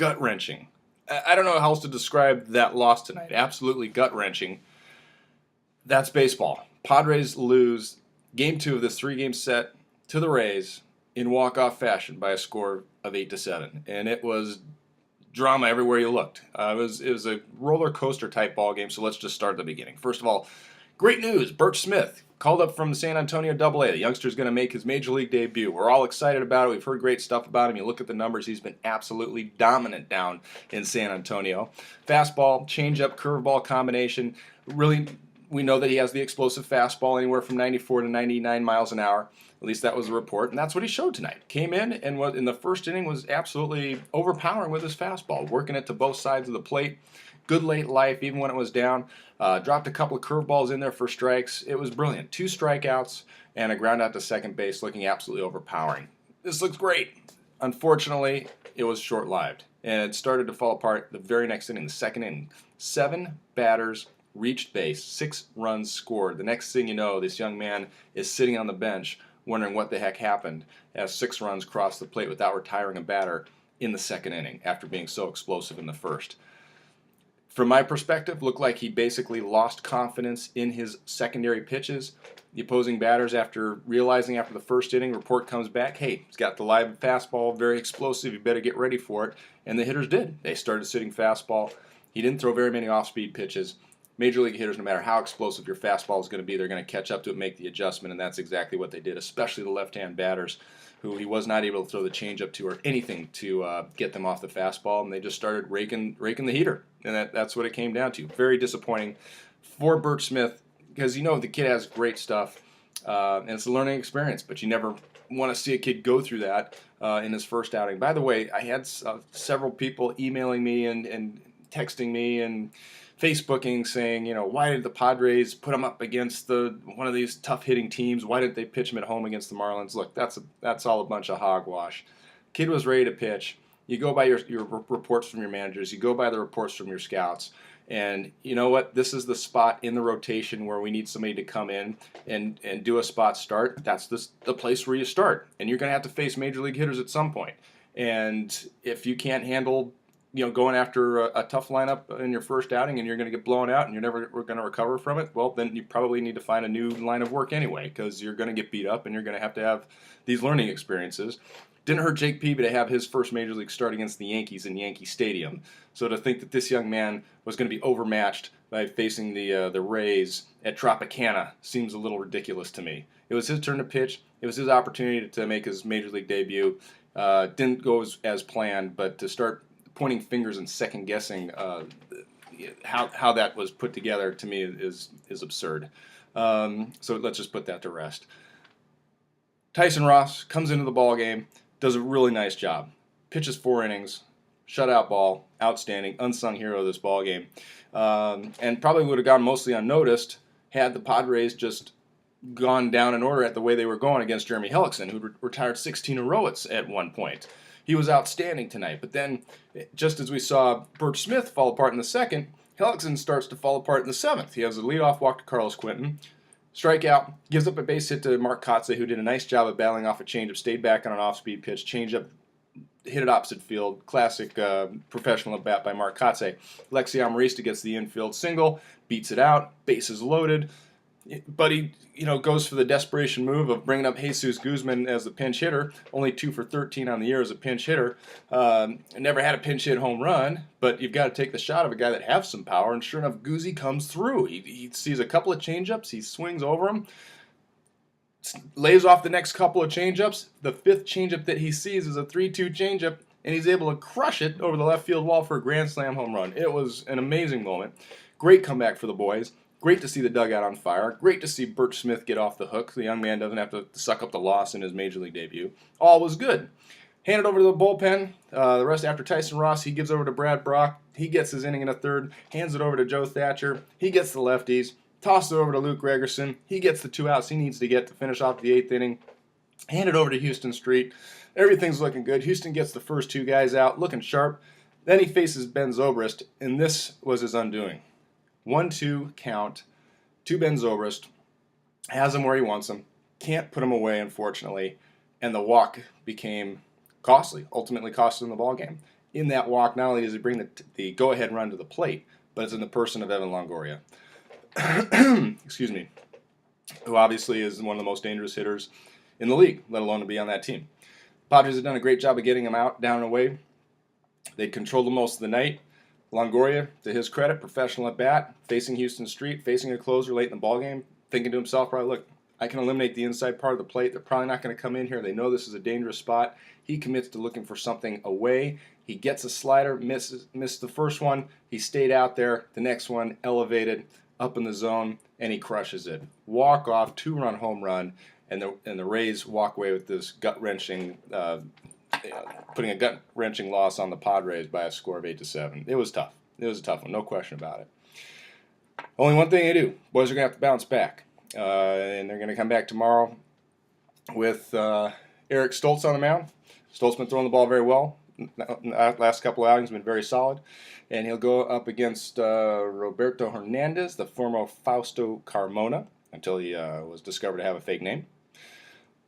gut-wrenching. I don't know how else to describe that loss tonight. Absolutely gut-wrenching. That's baseball. Padres lose Game 2 of this 3-game set to the Rays in walk-off fashion by a score of 8-7, and it was drama everywhere you looked. It was a roller coaster type ball game. So let's just start at the beginning. First of all, great news: Birch Smith called up from the San Antonio AA. The youngster's going to make his major league debut. We're all excited about it. We've heard great stuff about him. You look at the numbers; he's been absolutely dominant down in San Antonio. Fastball, changeup, curveball combination. Really, we know that he has the explosive fastball, anywhere from 94 to 99 miles an hour. At least that was the report, and that's what he showed tonight. Came in and was, in the first inning, was absolutely overpowering with his fastball, working it to both sides of the plate. Good late life, even when it was down. Dropped a couple of curveballs in there for strikes. It was brilliant. 2 strikeouts and a ground out to second base, looking absolutely overpowering. This looks great. Unfortunately, it was short-lived, and it started to fall apart the very next inning, the second inning. 7 batters reached base, 6 runs scored. The next thing you know, this young man is sitting on the bench wondering what the heck happened as 6 runs crossed the plate without retiring a batter in the second inning after being so explosive in the first. From my perspective, looked like he basically lost confidence in his secondary pitches. The opposing batters, after realizing after the first inning, report comes back, hey, he's got the live fastball, very explosive, you better get ready for it. And the hitters did. They started sitting fastball. He didn't throw very many off-speed pitches. Major league hitters, no matter how explosive your fastball is going to be, they're going to catch up to it, make the adjustment, and that's exactly what they did, especially the left-hand batters, who he was not able to throw the changeup to or anything to get them off the fastball, and they just started raking the heater, and that's what it came down to. Very disappointing for Birch Smith, because you know the kid has great stuff, and it's a learning experience, but you never want to see a kid go through that in his first outing. By the way, I had several people emailing me and texting me and Facebooking saying, you know, why did the Padres put him up against one of these tough hitting teams? Why didn't they pitch him at home against the Marlins? Look, that's all a bunch of hogwash. Kid was ready to pitch. You go by your reports from your managers. You go by the reports from your scouts. And you know what? This is the spot in the rotation where we need somebody to come in and do a spot start. That's the place where you start. And you're going to have to face major league hitters at some point. And if you can't handle going after a tough lineup in your first outing and you're going to get blown out and you're never going to recover from it, well, then you probably need to find a new line of work anyway, because you're going to get beat up and you're going to have these learning experiences. Didn't hurt Jake Peavy to have his first major league start against the Yankees in Yankee Stadium. So to think that this young man was going to be overmatched by facing the Rays at Tropicana seems a little ridiculous to me. It was his turn to pitch. It was his opportunity to make his major league debut. Didn't go as planned, but to start pointing fingers and second guessing how that was put together, to me is absurd. So let's just put that to rest. Tyson Ross comes into the ball game, does a really nice job. Pitches 4 innings, shutout ball, outstanding, unsung hero of this ball game, and probably would have gone mostly unnoticed had the Padres just gone down in order at the way they were going against Jeremy Hellickson, who retired 16 in a row at one point. He was outstanding tonight, but then, just as we saw Birch Smith fall apart in the second, Hellickson starts to fall apart in the 7th. He has a leadoff walk to Carlos Quentin, strikeout, gives up a base hit to Mark Kotze, who did a nice job of battling off a changeup, stayed back on an off-speed pitch, changeup, hit it opposite field, classic professional at bat by Mark Kotze. Lexi Amarista gets the infield single, beats it out, bases loaded. But he, goes for the desperation move of bringing up Jesus Guzman as the pinch hitter. Only 2 for 13 on the year as a pinch hitter. Never had a pinch hit home run, but you've got to take the shot of a guy that has some power. And sure enough, Guzzi comes through. He sees a couple of changeups. He swings over them, lays off the next couple of changeups. The 5th changeup that he sees is a 3-2 changeup, and he's able to crush it over the left field wall for a grand slam home run. It was an amazing moment. Great comeback for the boys. Great to see the dugout on fire. Great to see Birch Smith get off the hook. The young man doesn't have to suck up the loss in his major league debut. All was good. Handed over to the bullpen. The rest after Tyson Ross, he gives over to Brad Brock. He gets his inning in a 3rd. Hands it over to Joe Thatcher. He gets the lefties. Tosses it over to Luke Gregerson. He gets the 2 outs he needs to get to finish off the 8th inning. Hand it over to Houston Street. Everything's looking good. Houston gets the first 2 guys out, looking sharp. Then he faces Ben Zobrist, and this was his undoing. 1-2 count to Ben Zobrist. Has him where he wants him. Can't put him away, unfortunately. And the walk became costly. Ultimately cost him the ball game. in that walk, not only does he bring the go-ahead run to the plate, but it's in the person of Evan Longoria. Excuse me. Who obviously is one of the most dangerous hitters in the league, let alone to be on that team. Padres have done a great job of getting him out, down and away. They controlled him most of the night. Longoria, to his credit, professional at bat, facing Houston Street, facing a closer late in the ballgame, thinking to himself, probably, look, I can eliminate the inside part of the plate. They're probably not going to come in here. They know this is a dangerous spot. He commits to looking for something away. He gets a slider, missed the first one. He stayed out there. The next one, elevated, up in the zone, and he crushes it. Walk off, 2-run home run, and the Rays walk away with this gut-wrenching, putting a gut-wrenching loss on the Padres by a score of 8-7. It was tough. It was a tough one, no question about it. Only one thing to do. Boys are going to have to bounce back. And they're going to come back tomorrow with Eric Stoltz on the mound. Stoltz been throwing the ball very well. Last couple of outings been very solid. And he'll go up against Roberto Hernandez, the former Fausto Carmona, until he was discovered to have a fake name.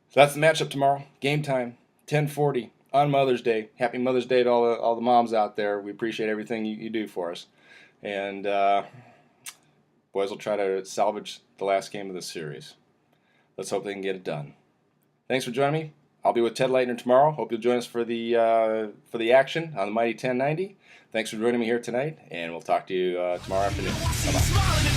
So that's the matchup tomorrow. Game time, 10:40 on Mother's Day. Happy Mother's Day to all the moms out there. We appreciate everything you do for us. And boys will try to salvage the last game of the series. Let's hope they can get it done. Thanks for joining me. I'll be with Ted Leitner tomorrow. Hope you'll join us for the action on the Mighty 1090. Thanks for joining me here tonight, and we'll talk to you tomorrow afternoon. Bye-bye.